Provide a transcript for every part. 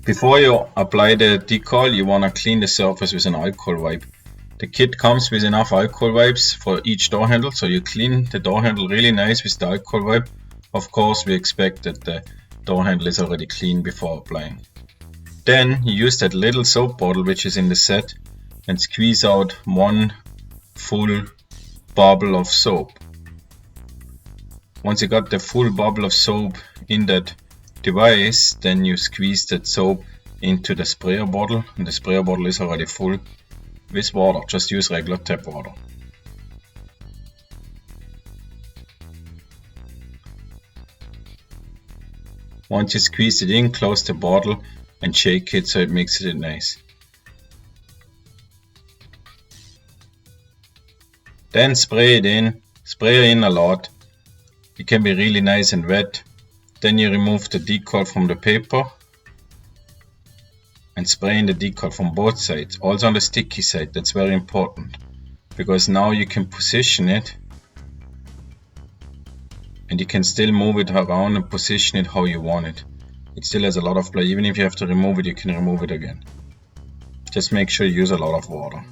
Before you apply the decal, you want to clean the surface with an alcohol wipe. The kit comes with enough alcohol wipes for each door handle, so you clean the door handle really nice with the alcohol wipe. Of course, we expect that the door handle is already clean before applying. Then you use that little soap bottle which is in the set and squeeze out one full bubble of soap. Once you got the full bubble of soap in that device, then you squeeze that soap into the sprayer bottle, and the sprayer bottle is already full with water. Just use regular tap water. Once you squeeze it in, close the bottle and shake it so it mixes it nice. Then spray it in a lot. It can be really nice and wet. Then you remove the decal from the paper and spray in the decal from both sides, also on the sticky side. That's very important because now you can position it and you can still move it around and position it how you want it. It still has a lot of play. Even if you have to remove it, you can remove it again. Just make sure you use a lot of water.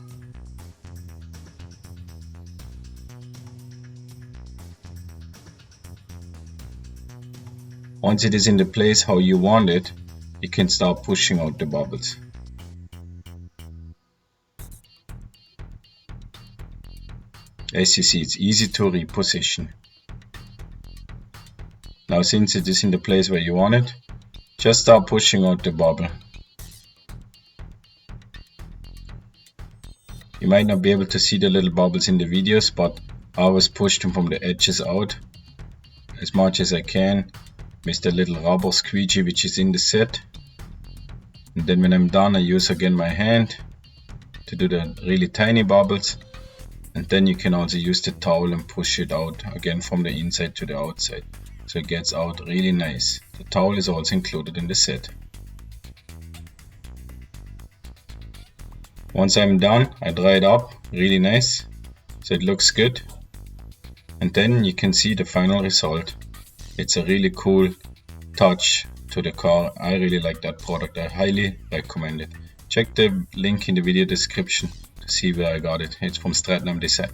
Once it is in the place how you want it, you can start pushing out the bubbles. As you see, it's easy to reposition. Now since it is in the place where you want it, just start pushing out the bubble. You might not be able to see the little bubbles in the videos, but I always push them from the edges out as much as I can with the little rubber squeegee which is in the set. And then when I'm done, I use again my hand to do the really tiny bubbles, and then you can also use the towel and push it out again from the inside to the outside, so it gets out really nice. The towel is also included in the set. Once I'm done, I dry it up really nice so it looks good, and then you can see the final result. It's a really cool touch to the car. I really like that product. I highly recommend it. Check the link in the video description to see where I got it. It's from Stratnam Designs.